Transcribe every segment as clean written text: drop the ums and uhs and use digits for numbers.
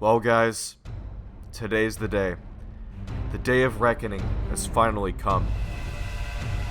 Well guys, today's the day. The day of reckoning has finally come.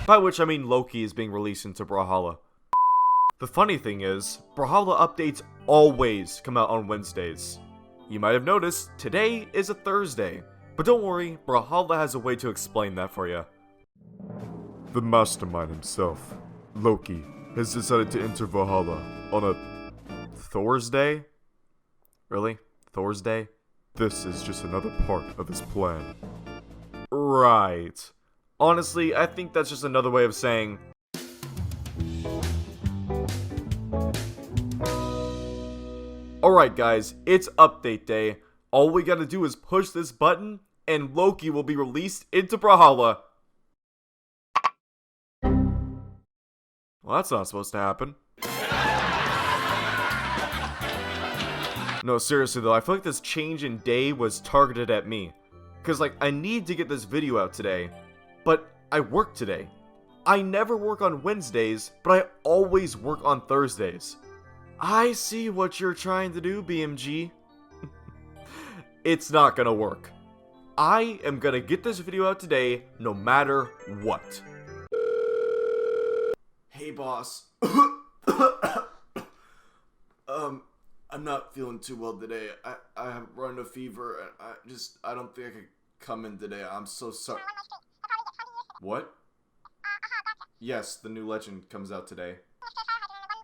By which I mean Loki is being released into Brawlhalla. The funny thing is, Brawlhalla updates always come out on Wednesdays. You might have noticed, today is a Thursday. But don't worry, Brawlhalla has a way to explain that for you. The Mastermind himself, Loki, has decided to enter Valhalla on a Thursday? Really? Thursday? This is just another part of his plan. Right. Honestly, I think that's just another way of saying... Alright guys, it's update day. All we gotta do is push this button, and Loki will be released into Brawlhalla. Well, that's not supposed to happen. No, seriously though, I feel like this change in day was targeted at me. Cause like, I need to get this video out today, but I work today. I never work on Wednesdays, but I always work on Thursdays. I see what you're trying to do, BMG. It's not gonna work. I am gonna get this video out today, no matter what. Hey boss. I'm not feeling too well today. I have run a fever and I don't think I could come in today. I'm so sorry. What? Yes, the new legend comes out today.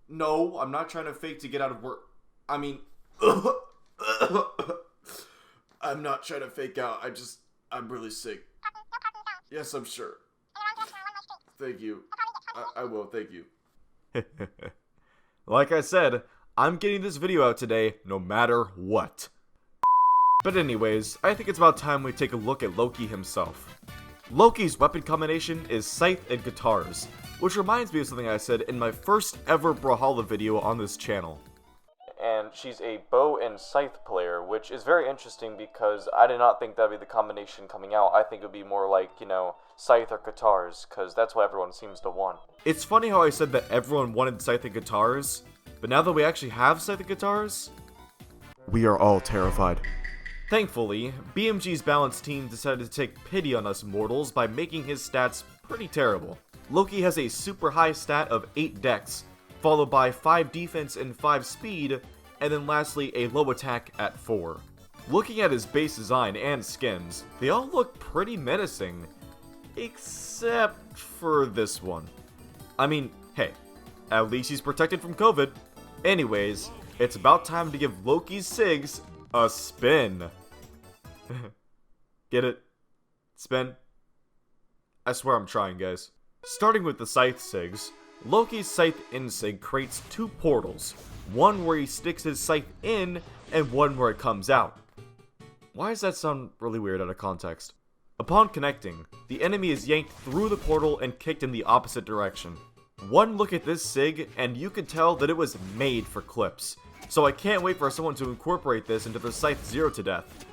No, I'm not trying to fake to get out of work. I mean, I'm not trying to fake out. I'm really sick. Yes, I'm sure. Thank you. I will, thank you. Like I said, I'm getting this video out today, no matter what. But anyways, I think it's about time we take a look at Loki himself. Loki's weapon combination is Scythe and Katars, which reminds me of something I said in my first ever Brawlhalla video on this channel. And she's a bow and scythe player, which is very interesting because I did not think that would be the combination coming out. I think it would be more like, you know, Scythe or Katars, because that's what everyone seems to want. It's funny how I said that everyone wanted Scythe and Katars, but now that we actually have Scythe and Katars, we are all terrified. Thankfully, BMG's balanced team decided to take pity on us mortals by making his stats pretty terrible. Loki has a super high stat of 8 dex, followed by 5 defense and 5 speed, and then lastly a low attack at 4. Looking at his base design and skins, they all look pretty menacing, except for this one. I mean, hey, at least he's protected from COVID. Anyways, it's about time to give Loki's sigs a spin. Get it? Spin? I swear I'm trying, guys. Starting with the Scythe sigs, Loki's Scythe Insig creates 2 portals, one where he sticks his scythe in, and one where it comes out. Why does that sound really weird out of context? Upon connecting, the enemy is yanked through the portal and kicked in the opposite direction. One look at this sig, and you can tell that it was made for clips, so I can't wait for someone to incorporate this into the Scythe Zero to Death.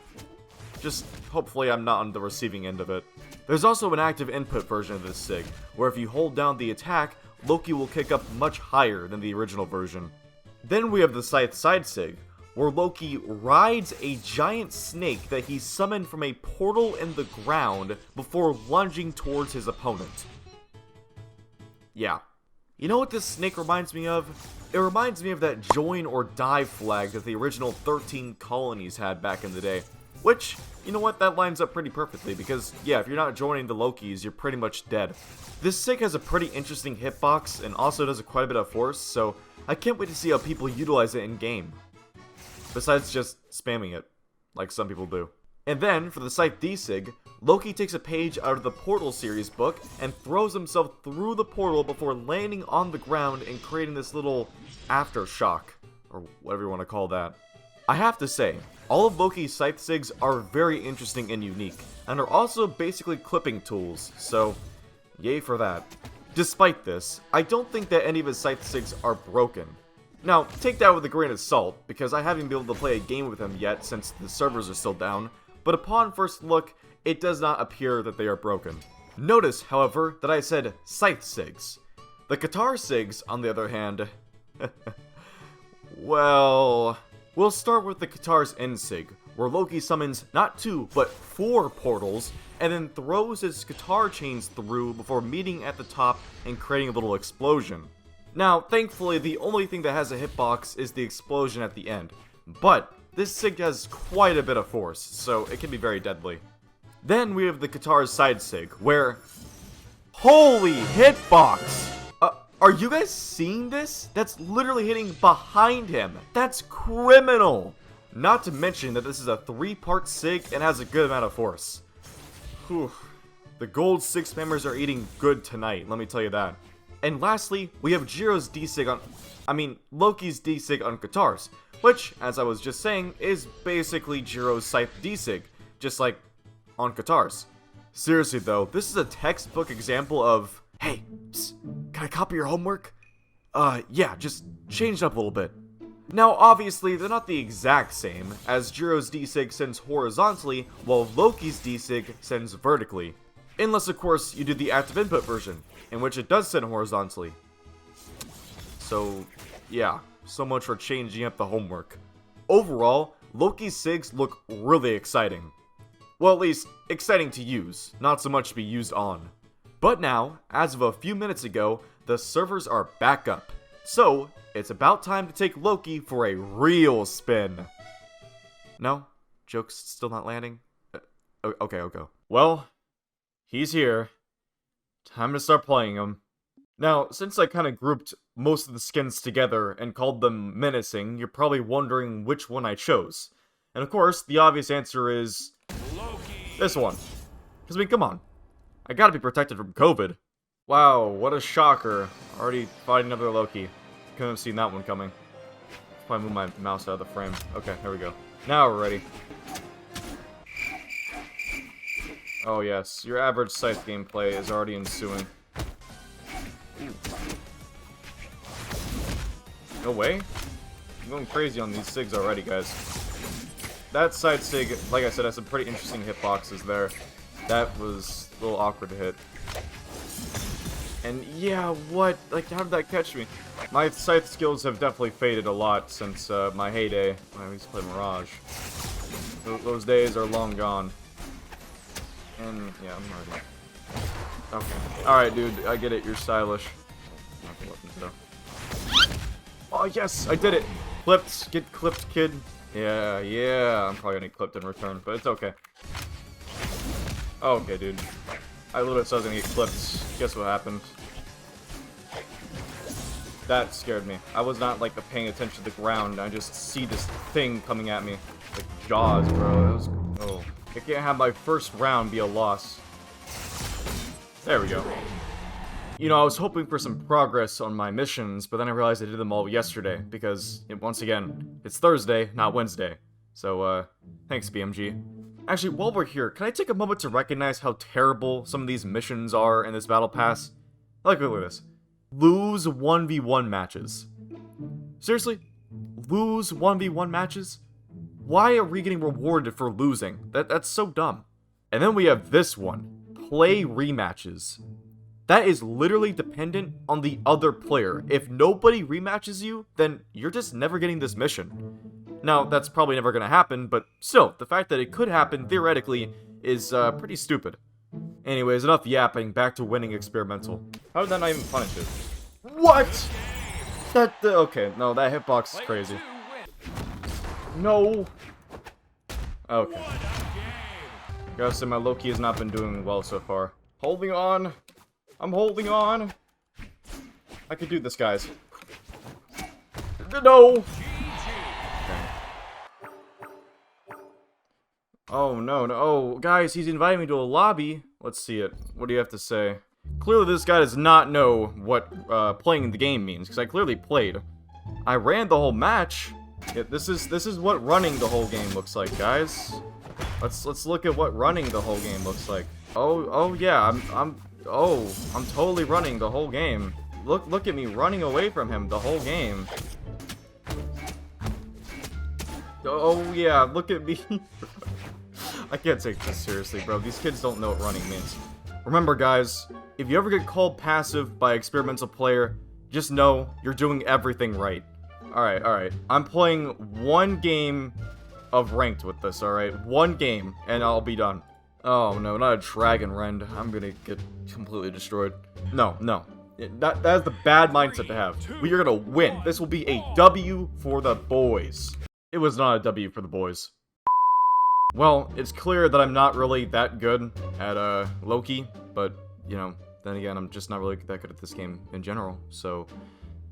Just hopefully I'm not on the receiving end of it. There's also an active input version of this sig, where if you hold down the attack, Loki will kick up much higher than the original version. Then we have the Scythe Side Sig, where Loki rides a giant snake that he summoned from a portal in the ground before lunging towards his opponent. Yeah. You know what this snake reminds me of? It reminds me of that join or die flag that the original 13 colonies had back in the day. Which, you know what, that lines up pretty perfectly because, yeah, if you're not joining the Lokis, you're pretty much dead. This sig has a pretty interesting hitbox and also does quite a bit of force, so I can't wait to see how people utilize it in game. Besides just spamming it, like some people do. And then, for the Scythe D-Sig, Loki takes a page out of the Portal series book and throws himself through the portal before landing on the ground and creating this little aftershock, or whatever you want to call that. I have to say, all of Loki's Scythe Sigs are very interesting and unique, and are also basically clipping tools, so yay for that. Despite this, I don't think that any of his Scythe Sigs are broken. Now, take that with a grain of salt, because I haven't been able to play a game with him yet since the servers are still down, but upon first look, it does not appear that they are broken. Notice, however, that I said Scythe Sigs. The Katar Sigs, on the other hand, well, We'll start with the Katars Sig, where Loki summons not 2, but 4 portals, and then throws his Katar chains through before meeting at the top and creating a little explosion. Now, thankfully, the only thing that has a hitbox is the explosion at the end, but this Sig has quite a bit of force, so it can be very deadly. Then we have the Katars side Sig, where... Holy hitbox! Are you guys seeing this? That's literally hitting behind him. That's criminal! Not to mention that this is a 3-part Sig and has a good amount of force. Whew. The gold Sig spammers are eating good tonight, let me tell you that. And lastly, we have Loki's D-Sig on Katars, which, as I was just saying, is basically Jiro's Scythe D-Sig, just like on Katars. Seriously though, this is a textbook example of, hey, psst, can I copy your homework? Yeah, just change it up a little bit. Now, obviously, they're not the exact same, as Jiro's D-Sig sends horizontally, while Loki's D-Sig sends vertically. Unless, of course, you do the active input version, in which it does send horizontally. So, yeah, so much for changing up the homework. Overall, Loki's Sigs look really exciting. Well, at least, exciting to use, not so much to be used on. But now, as of a few minutes ago, the servers are back up. So, it's about time to take Loki for a real spin. No? Joke's still not landing? Okay, I'll go. Well, he's here. Time to start playing him. Now, since I kind of grouped most of the skins together and called them menacing, you're probably wondering which one I chose. And of course, the obvious answer is... Loki. This one. Because, I mean, come on. I gotta be protected from COVID. Wow, what a shocker. Already fighting another Loki. Couldn't have seen that one coming. Probably move my mouse out of the frame. Okay, here we go. Now we're ready. Oh yes, your average Scythe gameplay is already ensuing. Ooh. No way? I'm going crazy on these Sigs already, guys. That side Sig, like I said, has some pretty interesting hitboxes there. That was a little awkward to hit. And yeah, what? Like, how did that catch me? My Scythe skills have definitely faded a lot since my heyday when I used to play Mirage. Those days are long gone. And yeah, I'm already... Okay. Alright, dude, I get it, you're stylish. Not the weapons, though. Oh, yes, I did it! Clipped, get clipped, kid. Yeah, I'm probably gonna get clipped in return, but it's okay. Okay, dude. I literally thought I was gonna get clipped. Guess what happened? That scared me. I was not, like, paying attention to the ground. I just see this thing coming at me. Like, Jaws, bro. That was... Oh. I can't have my first round be a loss. There we go. You know, I was hoping for some progress on my missions, but then I realized I did them all yesterday, because, once again, it's Thursday, not Wednesday. So, thanks, BMG. Actually, while we're here, can I take a moment to recognize how terrible some of these missions are in this battle pass? Like, look at this. Lose 1v1 matches. Seriously? Lose 1v1 matches? Why are we getting rewarded for losing? That's so dumb. And then we have this one. Play rematches. That is literally dependent on the other player. If nobody rematches you, then you're just never getting this mission. Now, that's probably never gonna happen, but still, the fact that it could happen, theoretically, is pretty stupid. Anyways, enough yapping, back to winning experimental. How did that not even punish it? What?! Okay, no, that hitbox is crazy. No! Okay. Gotta say, my Loki has not been doing well so far. Holding on! I'm holding on! I could do this, guys. No! Oh, no, no. Oh, guys, he's inviting me to a lobby. Let's see it. What do you have to say? Clearly, this guy does not know what playing the game means, because I clearly played. I ran the whole match. Yeah, this is what running the whole game looks like, guys. Let's look at what running the whole game looks like. Oh yeah, I'm totally running the whole game. Look at me running away from him the whole game. Oh yeah, look at me. I can't take this seriously, bro. These kids don't know what running means. Remember, guys, if you ever get called passive by an experimental player, just know you're doing everything right. alright. I'm playing one game of ranked with this, alright? One game, and I'll be done. Oh no, not a dragon rend. I'm gonna get completely destroyed. No. That is the bad mindset to have. We are gonna win. This will be a W for the boys. It was not a W for the boys. Well, it's clear that I'm not really that good at, Loki, but, you know, then again, I'm just not really that good at this game in general, so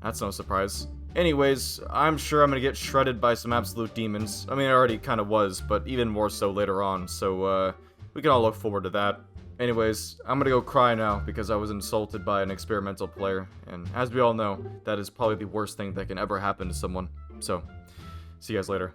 that's no surprise. Anyways, I'm sure I'm gonna get shredded by some absolute demons. I mean, I already kind of was, but even more so later on, so, we can all look forward to that. Anyways, I'm gonna go cry now because I was insulted by an experimental player, and as we all know, that is probably the worst thing that can ever happen to someone. So, see you guys later.